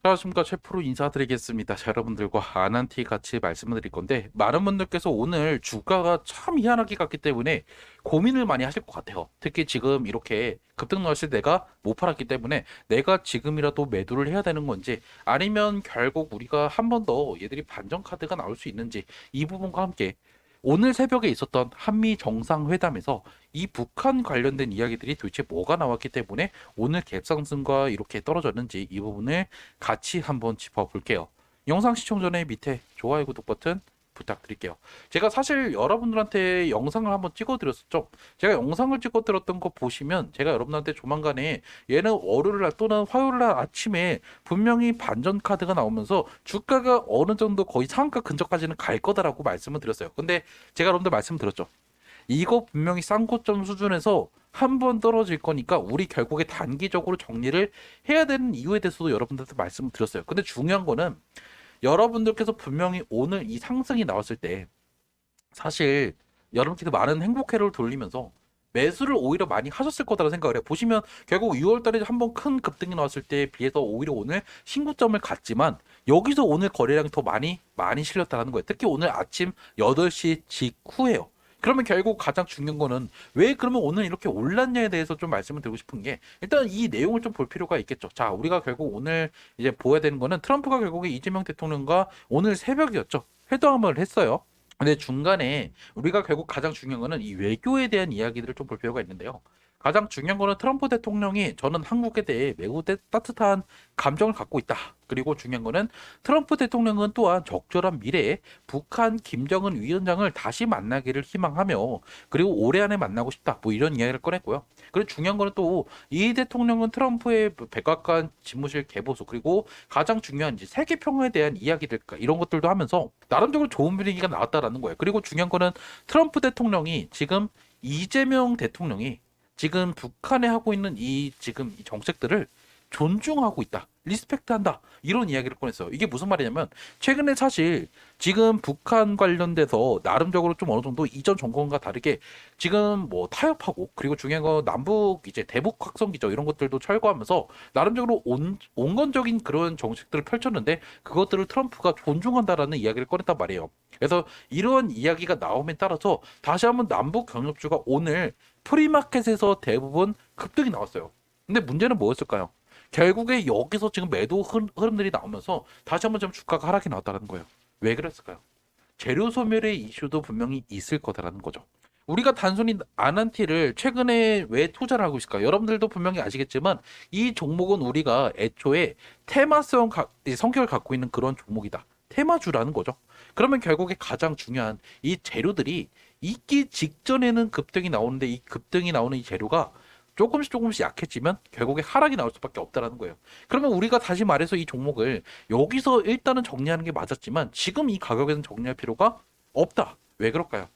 안녕하십니까. 셰프로 인사드리겠습니다. 자, 여러분들과 아난티 같이 말씀을 드릴 건데, 많은 분들께서 오늘 주가가 참 희한하게 갔기 때문에 고민을 많이 하실 것 같아요. 특히 지금 이렇게 급등 나왔을 때 내가 못 팔았기 때문에 내가 지금이라도 매도를 해야 되는 건지, 아니면 결국 우리가 한 번 더 얘들이 반전 카드가 나올 수 있는지, 이 부분과 함께 오늘 새벽에 있었던 한미 정상회담에서 이 북한 관련된 이야기들이 도대체 뭐가 나왔기 때문에 오늘 갭상승과 이렇게 떨어졌는지, 이 부분을 같이 한번 짚어볼게요. 영상 시청 전에 밑에 좋아요, 구독 버튼 부탁드릴게요. 제가 사실 여러분들한테 영상을 한번 찍어드렸었죠. 제가 영상을 찍어드렸던 거 보시면 제가 여러분한테 조만간에 얘는 월요일 날 또는 화요일 날 아침에 분명히 반전 카드가 나오면서 주가가 어느 정도 거의 상한가 근처까지는 갈 거다라고 말씀을 드렸어요. 근데 제가 여러분들 말씀드렸죠. 이거 분명히 쌍고점 수준에서 한 번 떨어질 거니까 우리 결국에 단기적으로 정리를 해야 되는 이유에 대해서도 여러분들한테 말씀을 드렸어요. 근데 중요한 거는 여러분들께서 분명히 오늘 이 상승이 나왔을 때 사실 여러분께서 많은 행복회로를 돌리면서 매수를 오히려 많이 하셨을 거다라고 생각을 해요. 보시면 결국 6월 달에 한번 큰 급등이 나왔을 때에 비해서 오히려 오늘 신고점을 갔지만 여기서 오늘 거래량이 더 많이 실렸다는 거예요. 특히 오늘 아침 8시 직후에요. 그러면 결국 가장 중요한 거는 왜 그러면 오늘 이렇게 올랐냐에 대해서 좀 말씀을 드리고 싶은 게, 일단 이 내용을 좀 볼 필요가 있겠죠. 자, 우리가 결국 오늘 이제 보야 되는 거는 트럼프가 결국에 이재명 대통령과 오늘 새벽이었죠. 회담을 했어요. 근데 중간에 우리가 결국 가장 중요한 거는 이 외교에 대한 이야기들을 좀 볼 필요가 있는데요. 가장 중요한 거는 트럼프 대통령이 저는 한국에 대해 매우 따뜻한 감정을 갖고 있다. 그리고 중요한 거는 트럼프 대통령은 또한 적절한 미래에 북한 김정은 위원장을 다시 만나기를 희망하며, 그리고 올해 안에 만나고 싶다. 뭐 이런 이야기를 꺼냈고요. 그리고 중요한 거는 또 이 대통령은 트럼프의 백악관 집무실 개보수, 그리고 가장 중요한 이제 세계 평화에 대한 이야기들, 이런 것들도 하면서 나름대로 좋은 분위기가 나왔다라는 거예요. 그리고 중요한 거는 트럼프 대통령이 지금 이재명 대통령이 지금 북한에 하고 있는 이 지금 이 정책들을 존중하고 있다. 리스펙트한다. 이런 이야기를 꺼냈어요. 이게 무슨 말이냐면 최근에 사실 지금 북한 관련돼서 나름적으로 좀 어느 정도 이전 정권과 다르게 지금 뭐 타협하고, 그리고 중요한 건 남북 이제 대북 확성 기조 이런 것들도 철거하면서 나름적으로 온건적인 그런 정책들을 펼쳤는데 그것들을 트럼프가 존중한다라는 이야기를 꺼냈단 말이에요. 그래서 이런 이야기가 나옴에 따라서 다시 한번 남북 경협주가 오늘 프리마켓에서 대부분 급등이 나왔어요. 근데 문제는 뭐였을까요? 결국에 여기서 지금 매도 흐름들이 나오면서 다시 한번 좀 주가가 하락이 나왔다는 거예요. 왜 그랬을까요? 재료 소멸의 이슈도 분명히 있을 거다라는 거죠. 우리가 단순히 아난티를 최근에 왜 투자를 하고 있을까? 여러분들도 분명히 아시겠지만 이 종목은 우리가 애초에 테마성 성격을 갖고 있는 그런 종목이다. 테마주라는 거죠. 그러면 결국에 가장 중요한 이 재료들이 있기 직전에는 급등이 나오는데, 이 급등이 나오는 이 재료가 조금씩 약해지면 결국에 하락이 나올 수밖에 없다라는 거예요. 그러면 우리가 다시 말해서 이 종목을 여기서 일단은 정리하는 게 맞았지만 지금 이 가격에는 정리할 필요가 없다. 왜 그럴까요?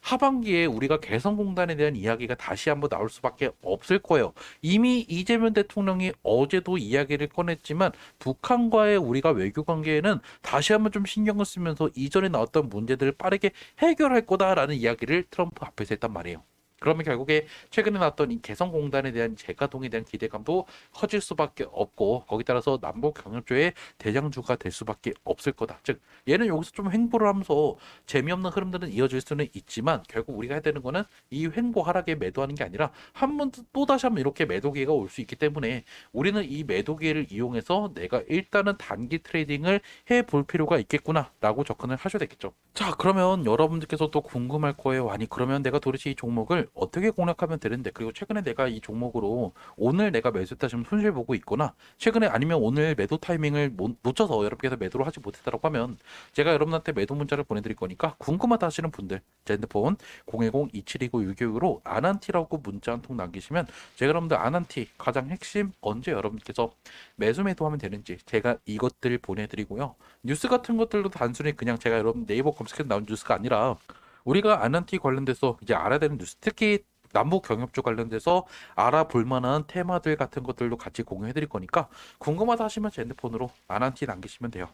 하반기에 우리가 개성공단에 대한 이야기가 다시 한번 나올 수밖에 없을 거예요. 이미 이재명 대통령이 어제도 이야기를 꺼냈지만 북한과의 우리가 외교 관계에는 다시 한번 좀 신경을 쓰면서 이전에 나왔던 문제들을 빠르게 해결할 거다라는 이야기를 트럼프 앞에서 했단 말이에요. 그러면 결국에 최근에 나왔던 이 개성공단에 대한 재가동에 대한 기대감도 커질 수밖에 없고, 거기 따라서 남북 경협조의 대장주가 될 수밖에 없을 거다. 즉 얘는 여기서 좀 횡보를 하면서 재미없는 흐름들은 이어질 수는 있지만 결국 우리가 해야 되는 거는 이 횡보 하락에 매도하는 게 아니라 한 번 또 다시 한번 이렇게 매도 기회가 올 수 있기 때문에 우리는 이 매도 기회를 이용해서 내가 일단은 단기 트레이딩을 해 볼 필요가 있겠구나라고 접근을 하셔야 되겠죠. 자, 그러면 여러분들께서 또 궁금할 거예요. 아니 그러면 내가 도대체 이 종목을 어떻게 공략하면 되는데, 그리고 최근에 내가 이 종목으로 오늘 내가 매수했다 지금 손실 보고 있거나 최근에 아니면 오늘 매도 타이밍을 놓쳐서 여러분께서 매도를 하지 못했다고 하면 제가 여러분한테 매도 문자를 보내드릴 거니까 궁금하다 하시는 분들 제 핸드폰 010-2729-626으로 아난티라고 문자 한 통 남기시면 제가 여러분들 아난티 가장 핵심 언제 여러분께서 매도하면 되는지 제가 이것들 보내드리고요. 뉴스 같은 것들도 단순히 그냥 제가 여러분 네이버 검색해서 나온 뉴스가 아니라 우리가 아난티 관련돼서 이제 알아야 되는 뉴스, 특히 남북 경협조 관련돼서 알아볼 만한 테마들 같은 것들도 같이 공유해 드릴 거니까 궁금하다 하시면 제 핸드폰으로 아난티 남기시면 돼요.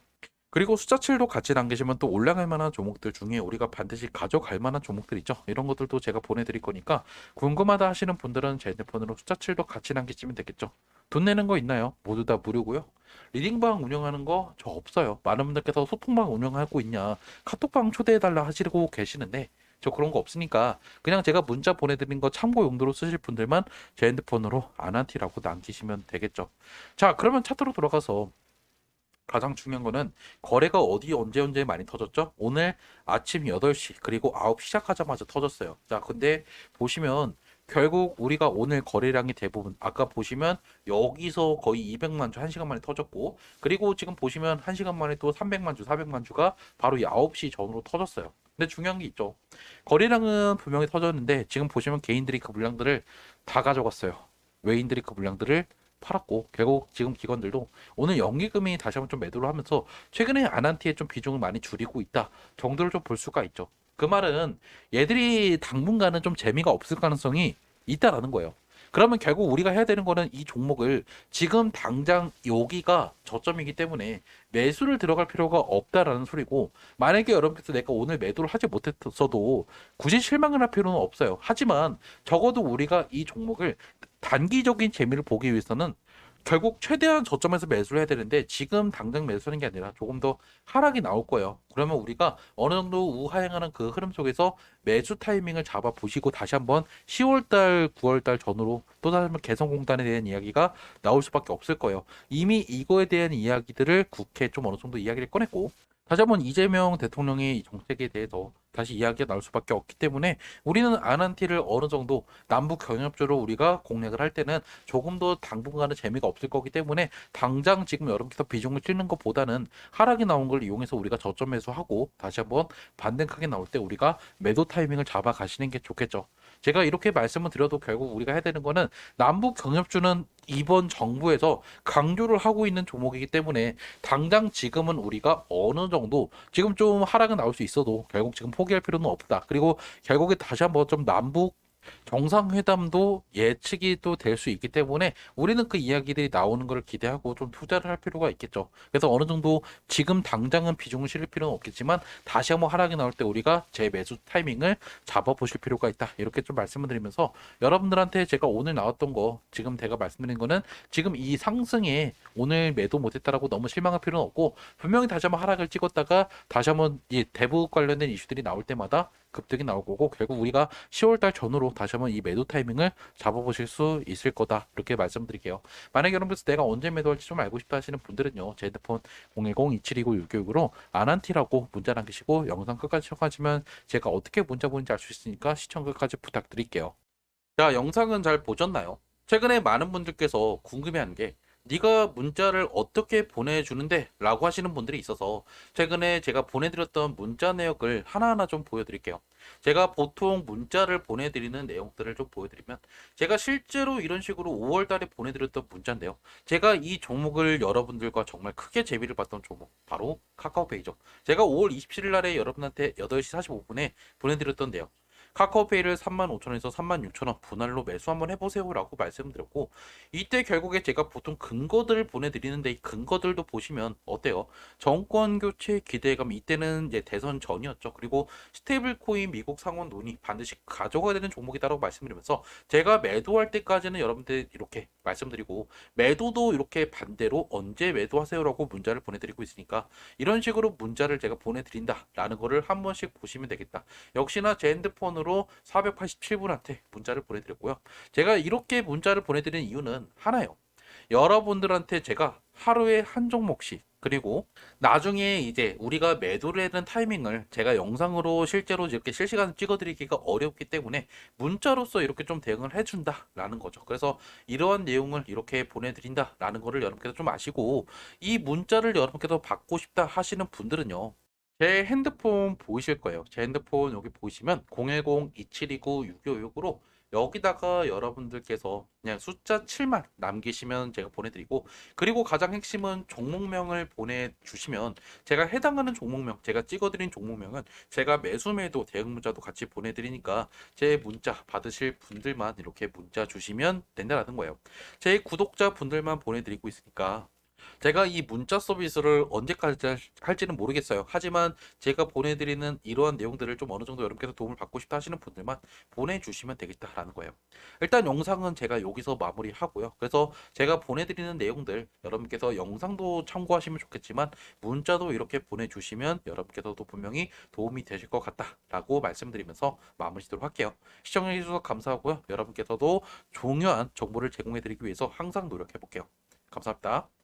그리고 숫자칠도 같이 남기시면 또 올라갈 만한 종목들 중에 우리가 반드시 가져갈 만한 종목들 있죠. 이런 것들도 제가 보내드릴 거니까 궁금하다 하시는 분들은 제 핸드폰으로 숫자칠도 같이 남기시면 되겠죠. 돈 내는 거 있나요? 모두 다 무료고요. 리딩방 운영하는 거 저 없어요. 많은 분들께서 소통방 운영하고 있냐, 카톡방 초대해달라 하시고 계시는데 저 그런 거 없으니까 그냥 제가 문자 보내드린 거 참고 용도로 쓰실 분들만 제 핸드폰으로 아난티라고 남기시면 되겠죠. 자, 그러면 차트로 돌아가서 가장 중요한 거는 거래가 어디 언제 많이 터졌죠? 오늘 아침 8시 그리고 9시 시작하자마자 터졌어요. 자, 근데 보시면 결국 우리가 오늘 거래량이 대부분 아까 보시면 여기서 거의 200만 주 1시간 만에 터졌고, 그리고 지금 보시면 1시간 만에 또 300만 주 400만 주가 바로 이 9시 전으로 터졌어요. 근데 중요한 게 있죠. 거래량은 분명히 터졌는데 지금 보시면 개인들이 그 물량들을 다 가져갔어요. 외인들이 그 물량들을 팔았고, 결국 지금 기관들도 오늘 연기금이 다시 한번 좀 매도를 하면서 최근에 아난티에 좀 비중을 많이 줄이고 있다 정도를 좀 볼 수가 있죠. 그 말은 얘들이 당분간은 좀 재미가 없을 가능성이 있다라는 거예요. 그러면 결국 우리가 해야 되는 거는 이 종목을 지금 당장 여기가 저점이기 때문에 매수를 들어갈 필요가 없다라는 소리고, 만약에 여러분께서 내가 오늘 매도를 하지 못했어도 굳이 실망을 할 필요는 없어요. 하지만 적어도 우리가 이 종목을 단기적인 재미를 보기 위해서는 결국 최대한 저점에서 매수를 해야 되는데 지금 당장 매수하는 게 아니라 조금 더 하락이 나올 거예요. 그러면 우리가 어느 정도 우하행하는 그 흐름 속에서 매수 타이밍을 잡아 보시고 다시 한번 10월달, 9월달 전후로 또 다시 한번 개성공단에 대한 이야기가 나올 수밖에 없을 거예요. 이미 이거에 대한 이야기들을 국회에 좀 어느 정도 이야기를 꺼냈고, 다시 한번 이재명 대통령의 이 정책에 대해서 다시 이야기가 나올 수밖에 없기 때문에 우리는 아난티를 어느 정도 남북 경협조로 우리가 공략을 할 때는 조금 더 당분간은 재미가 없을 거기 때문에 당장 지금 여러분께서 비중을 찍는 것보다는 하락이 나온 걸 이용해서 우리가 저점 매수하고 다시 한번 반등하게 나올 때 우리가 매도 타이밍을 잡아 가시는 게 좋겠죠. 제가 이렇게 말씀을 드려도 결국 우리가 해야 되는 거는 남북 경협주는 이번 정부에서 강조를 하고 있는 종목이기 때문에 당장 지금은 우리가 어느 정도 지금 좀 하락은 나올 수 있어도 결국 지금 포기할 필요는 없다. 그리고 결국에 다시 한번 좀 남북 정상회담도 예측이 또 될 수 있기 때문에 우리는 그 이야기들이 나오는 걸 기대하고 좀 투자를 할 필요가 있겠죠. 그래서 어느 정도 지금 당장은 비중을 실을 필요는 없겠지만 다시 한번 하락이 나올 때 우리가 재매수 타이밍을 잡아보실 필요가 있다. 이렇게 좀 말씀을 드리면서 여러분들한테 제가 오늘 나왔던 거 지금 제가 말씀드린 거는 지금 이 상승에 오늘 매도 못했다라고 너무 실망할 필요는 없고, 분명히 다시 한번 하락을 찍었다가 다시 한번 이 대북 관련된 이슈들이 나올 때마다 급등이 나올 거고, 결국 우리가 10월달 전후로 다시 한번 이 매도 타이밍을 잡아보실 수 있을 거다 이렇게 말씀드릴게요. 만약에 여러분께서 내가 언제 매도할지 좀 알고 싶다 하시는 분들은요, 제 핸드폰 010-2729-696으로 아난티라고 문자 남기시고 영상 끝까지 시청하시면 제가 어떻게 문자 보는지 알 수 있으니까 시청 끝까지 부탁드릴게요. 자, 영상은 잘 보셨나요? 최근에 많은 분들께서 궁금해하는 게 네가 문자를 어떻게 보내주는데? 라고 하시는 분들이 있어서 최근에 제가 보내드렸던 문자 내역을 하나하나 좀 보여드릴게요. 제가 보통 문자를 보내드리는 내용들을 좀 보여드리면, 제가 실제로 이런 식으로 5월 달에 보내드렸던 문자인데요. 제가 이 종목을 여러분들과 정말 크게 재미를 봤던 종목, 바로 카카오페이죠. 제가 5월 27일 날에 여러분한테 8시 45분에 보내드렸던 내용. 카카오페이를 35,000원에서 36,000원 분할로 매수 한번 해보세요라고 말씀드렸고, 이때 결국에 제가 보통 근거들을 보내드리는데 이 근거들도 보시면 어때요? 정권 교체 기대감, 이때는 이제 대선 전이었죠. 그리고 스테이블 코인 미국 상원 논의 반드시 가져가야 되는 종목이다라고 말씀드리면서 제가 매도할 때까지는 여러분들 이렇게 말씀드리고, 매도도 이렇게 반대로 언제 매도하세요라고 문자를 보내드리고 있으니까 이런 식으로 문자를 제가 보내드린다라는 거를 한 번씩 보시면 되겠다. 역시나 제 핸드폰으로 487분한테 문자를 보내드렸고요. 제가 이렇게 문자를 보내드리는 이유는 하나예요. 여러분들한테 제가 하루에 한 종목씩, 그리고 나중에 이제 우리가 매도를 해야 되는 타이밍을 제가 영상으로 실제로 이렇게 실시간으로 찍어드리기가 어렵기 때문에 문자로서 이렇게 좀 대응을 해준다라는 거죠. 그래서 이러한 내용을 이렇게 보내드린다라는 거를 여러분께서 좀 아시고, 이 문자를 여러분께서 받고 싶다 하시는 분들은요, 제 핸드폰 보이실 거예요. 제 핸드폰 여기 보시면 010-2729-656으로 여기다가 여러분들께서 그냥 숫자 7만 남기시면 제가 보내드리고, 그리고 가장 핵심은 종목명을 보내주시면 제가 해당하는 종목명, 제가 찍어드린 종목명은 제가 매수매도 대응 문자도 같이 보내드리니까 제 문자 받으실 분들만 이렇게 문자 주시면 된다는 거예요. 제 구독자 분들만 보내드리고 있으니까 제가 이 문자 서비스를 언제까지 할지는 모르겠어요. 하지만 제가 보내드리는 이러한 내용들을 좀 어느 정도 여러분께서 도움을 받고 싶다 하시는 분들만 보내주시면 되겠다라는 거예요. 일단 영상은 제가 여기서 마무리하고요. 그래서 제가 보내드리는 내용들 여러분께서 영상도 참고하시면 좋겠지만 문자도 이렇게 보내주시면 여러분께서도 분명히 도움이 되실 것 같다라고 말씀드리면서 마무리 짓도록 할게요. 시청해주셔서 감사하고요. 여러분께서도 중요한 정보를 제공해드리기 위해서 항상 노력해볼게요. 감사합니다.